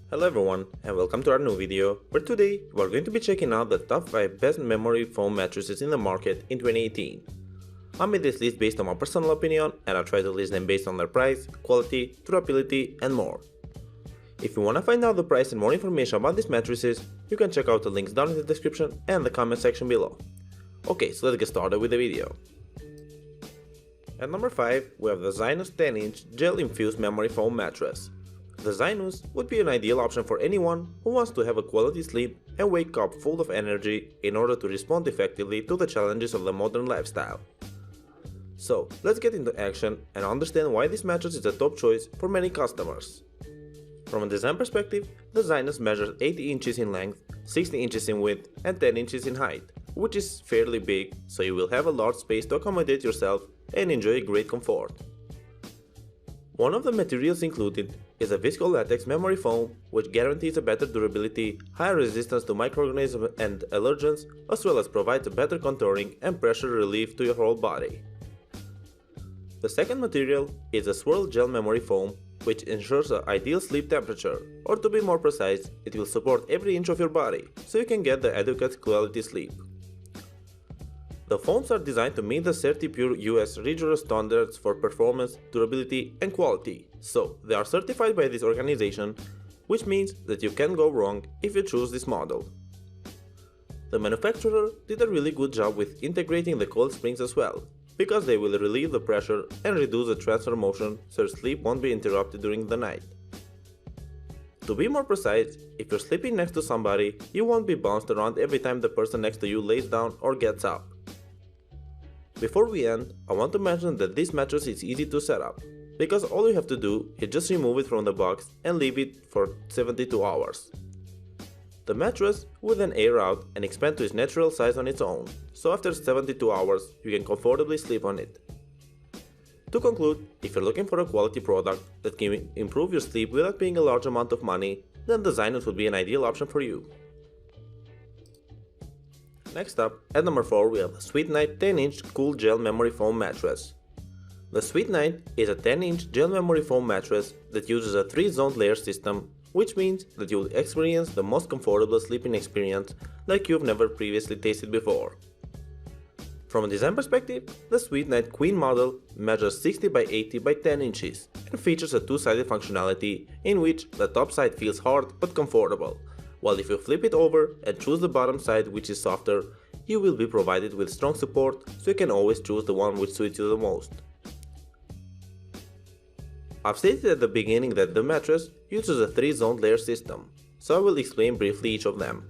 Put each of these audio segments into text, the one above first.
Hello everyone and welcome to our new video, where today we are going to be checking out the top 5 best memory foam mattresses in the market in 2018. I made this list based on my personal opinion and I'll try to list them based on their price, quality, durability and more. If you want to find out the price and more information about these mattresses, you can check out the links down in the description and the comment section below. Okay, so let's get started with the video. At number 5, we have the Zinus 10-inch gel-infused memory foam mattress. The Zinus would be an ideal option for anyone who wants to have a quality sleep and wake up full of energy in order to respond effectively to the challenges of the modern lifestyle. So, let's get into action and understand why this mattress is a top choice for many customers. From a design perspective, the Zinus measures 80 inches in length, 60 inches in width and 10 inches in height, which is fairly big, so you will have a large space to accommodate yourself and enjoy great comfort. One of the materials included is a visco-latex memory foam, which guarantees a better durability, higher resistance to microorganisms and allergens, as well as provides a better contouring and pressure relief to your whole body. The second material is a swirl gel memory foam, which ensures an ideal sleep temperature, or to be more precise, it will support every inch of your body, so you can get the adequate quality sleep. The foams are designed to meet the CertiPure US rigorous standards for performance, durability and quality, so they are certified by this organization, which means that you can't go wrong if you choose this model. The manufacturer did a really good job with integrating the coil springs as well, because they will relieve the pressure and reduce the transfer motion so your sleep won't be interrupted during the night. To be more precise, if you're sleeping next to somebody, you won't be bounced around every time the person next to you lays down or gets up. Before we end, I want to mention that this mattress is easy to set up, because all you have to do is just remove it from the box and leave it for 72 hours. The mattress will then air out and expand to its natural size on its own, so after 72 hours you can comfortably sleep on it. To conclude, if you're looking for a quality product that can improve your sleep without paying a large amount of money, then the Zinus would be an ideal option for you. Next up, at number 4 we have the Sweetnight 10-inch cool gel memory foam mattress. The Sweetnight is a 10-inch gel memory foam mattress that uses a 3-zone layer system, which means that you will experience the most comfortable sleeping experience like you've never previously tasted before. From a design perspective, the Sweetnight Queen model measures 60 by 80 by 10 inches and features a two-sided functionality in which the top side feels hard but comfortable, while if you flip it over and choose the bottom side, which is softer, you will be provided with strong support, so you can always choose the one which suits you the most. I've stated at the beginning that the mattress uses a 3-zone layer system, so I will explain briefly each of them.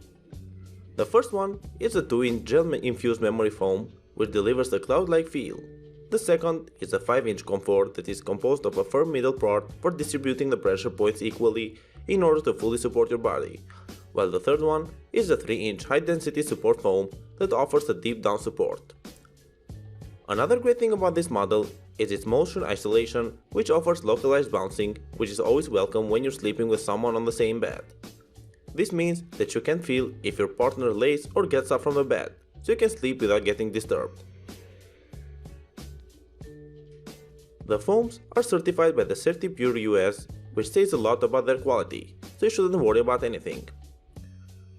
The first one is a 2-inch gel-infused memory foam, which delivers a cloud-like feel. The second is a 5-inch comfort that is composed of a firm middle part for distributing the pressure points equally in order to fully support your body, while the third one is a 3-inch high-density support foam that offers a deep down support. Another great thing about this model is its motion isolation, which offers localized bouncing, which is always welcome when you're sleeping with someone on the same bed. This means that you can feel if your partner lays or gets up from the bed, so you can sleep without getting disturbed. The foams are certified by the CertiPure US, which says a lot about their quality, so you shouldn't worry about anything.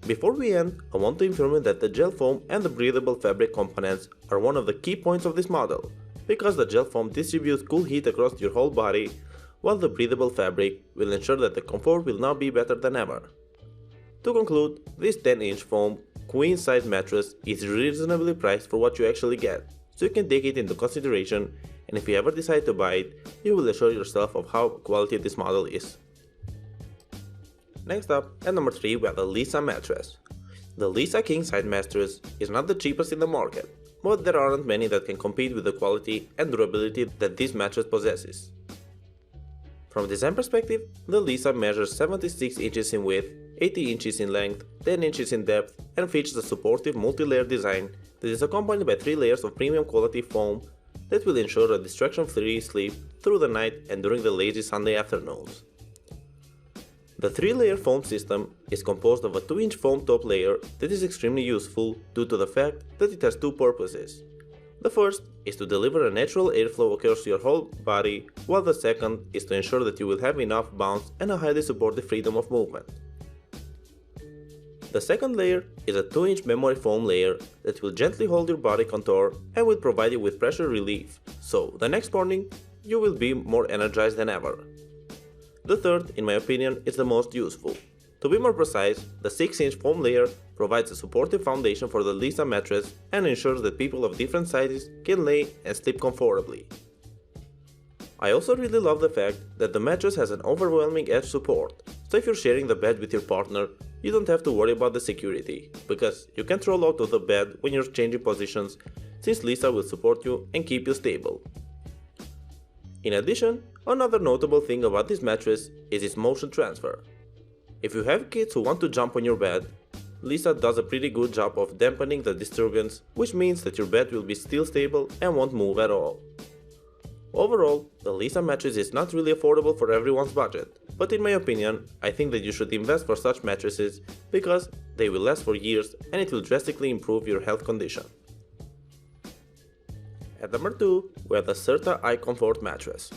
Before we end, I want to inform you that the gel foam and the breathable fabric components are one of the key points of this model, because the gel foam distributes cool heat across your whole body, while the breathable fabric will ensure that the comfort will now be better than ever. To conclude, this 10-inch foam queen-size mattress is reasonably priced for what you actually get, so you can take it into consideration, and if you ever decide to buy it, you will assure yourself of how quality this model is. Next up, at number 3 we have the Lisa mattress. The Lisa king-size mattress is not the cheapest in the market, but there aren't many that can compete with the quality and durability that this mattress possesses. From a design perspective, the Lisa measures 76 inches in width, 80 inches in length, 10 inches in depth, and features a supportive multi-layer design that is accompanied by 3 layers of premium quality foam that will ensure a distraction-free sleep through the night and during the lazy Sunday afternoons. The 3-layer foam system is composed of a 2-inch foam top layer that is extremely useful due to the fact that it has two purposes. The first is to deliver a natural airflow across your whole body, while the second is to ensure that you will have enough bounce and a highly supportive freedom of movement. The second layer is a 2-inch memory foam layer that will gently hold your body contour and will provide you with pressure relief, so the next morning you will be more energized than ever. The third, in my opinion, is the most useful. To be more precise, the 6-inch foam layer provides a supportive foundation for the Leesa mattress and ensures that people of different sizes can lay and sleep comfortably. I also really love the fact that the mattress has an overwhelming edge support, so if you're sharing the bed with your partner, you don't have to worry about the security, because you can't roll out of the bed when you're changing positions, since Leesa will support you and keep you stable. In addition, another notable thing about this mattress is its motion transfer. If you have kids who want to jump on your bed, Leesa does a pretty good job of dampening the disturbance, which means that your bed will be still stable and won't move at all. Overall, the Leesa mattress is not really affordable for everyone's budget, but in my opinion, I think that you should invest for such mattresses because they will last for years and it will drastically improve your health condition. At number 2, we have the Serta iComfort mattress.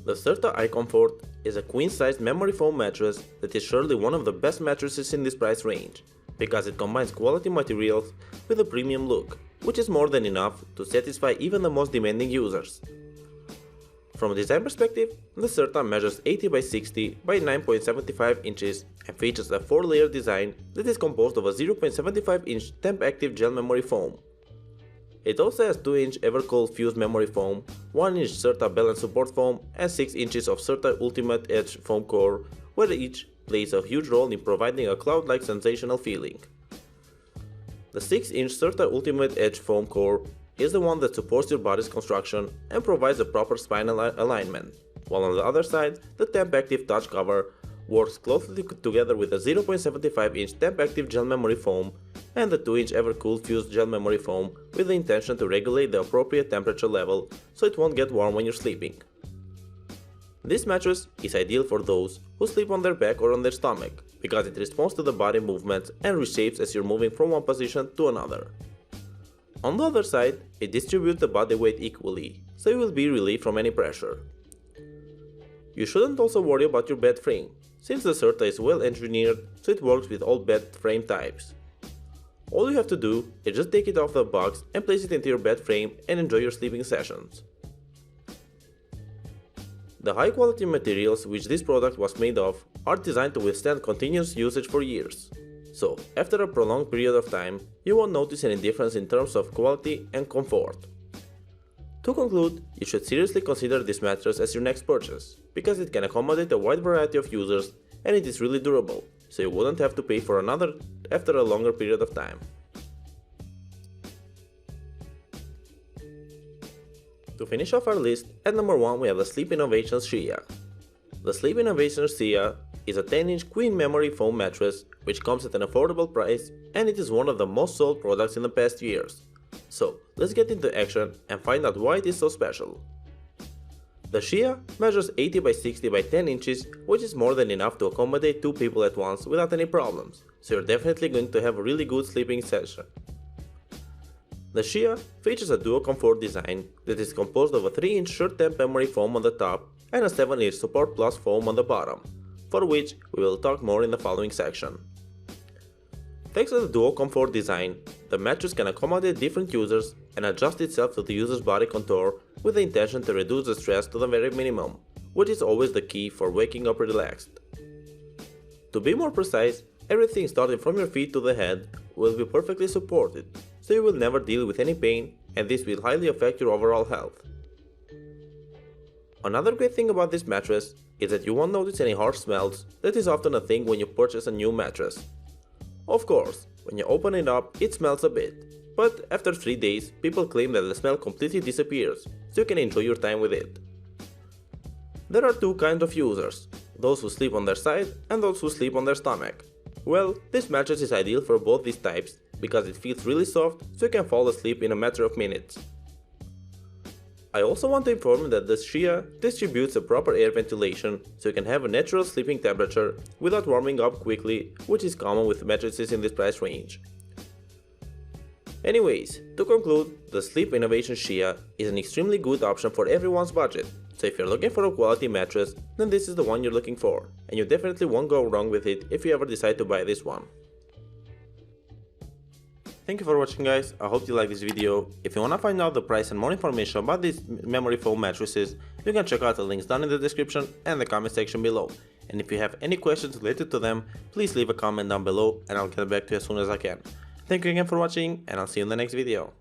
The Serta iComfort is a queen-size memory foam mattress that is surely one of the best mattresses in this price range, because it combines quality materials with a premium look, which is more than enough to satisfy even the most demanding users. From a design perspective, the Serta measures 80 by 60 by 9.75 inches and features a 4-layer design that is composed of a 0.75-inch temp-active gel memory foam. It also has 2-inch Evercool fused memory foam, 1-inch Serta balance support foam, and 6 inches of Serta Ultimate Edge foam core, where each plays a huge role in providing a cloud-like sensational feeling. The 6-inch Serta Ultimate Edge foam core is the one that supports your body's construction and provides a proper spinal alignment, while on the other side, the temp-active touch cover works closely together with a 0.75-inch temp-active gel memory foam and the 2-inch Evercool fused gel memory foam with the intention to regulate the appropriate temperature level so it won't get warm when you're sleeping. This mattress is ideal for those who sleep on their back or on their stomach because it responds to the body movements and reshapes as you're moving from one position to another. On the other side, it distributes the body weight equally, so you will be relieved from any pressure. You shouldn't also worry about your bed frame, since the Serta is well engineered so it works with all bed frame types. All you have to do is just take it off the box and place it into your bed frame and enjoy your sleeping sessions. The high quality materials which this product was made of are designed to withstand continuous usage for years. So, after a prolonged period of time, you won't notice any difference in terms of quality and comfort. To conclude, you should seriously consider this mattress as your next purchase, because it can accommodate a wide variety of users and it is really durable, so you wouldn't have to pay for another after a longer period of time. To finish off our list, at number 1 we have the Sleep Innovations Shia. The Sleep Innovations Shia is a 10-inch queen memory foam mattress which comes at an affordable price and it is one of the most sold products in the past years. So, let's get into action and find out why it is so special. The Shia measures 80 by 60 by 10 inches, which is more than enough to accommodate 2 people at once without any problems, so you're definitely going to have a really good sleeping session. The Shia features a duo comfort design that is composed of a 3-inch short temp memory foam on the top and a 7-inch Support Plus foam on the bottom, for which we will talk more in the following section. Thanks to the dual comfort design, the mattress can accommodate different users and adjust itself to the user's body contour with the intention to reduce the stress to the very minimum, which is always the key for waking up relaxed. To be more precise, everything starting from your feet to the head will be perfectly supported, so you will never deal with any pain and this will highly affect your overall health. Another great thing about this mattress is that you won't notice any harsh smells that is often a thing when you purchase a new mattress. Of course, when you open it up, it smells a bit, but after 3 days, people claim that the smell completely disappears, so you can enjoy your time with it. There are 2 kinds of users, those who sleep on their side and those who sleep on their stomach. Well, this mattress is ideal for both these types because it feels really soft, so you can fall asleep in a matter of minutes. I also want to inform you that the Shia distributes a proper air ventilation so you can have a natural sleeping temperature without warming up quickly, which is common with mattresses in this price range. Anyways, to conclude, the sleep innovation Shia is an extremely good option for everyone's budget. So if you're looking for a quality mattress, then this is the one you're looking for, and you definitely won't go wrong with it if you ever decide to buy this one. Thank you for watching, guys. I hope you like this video. If you wanna find out the price and more information about these memory foam mattresses, you can check out the links down in the description and the comment section below. And if you have any questions related to them, please leave a comment down below and I'll get back to you as soon as I can. Thank you again for watching, and I'll see you in the next video.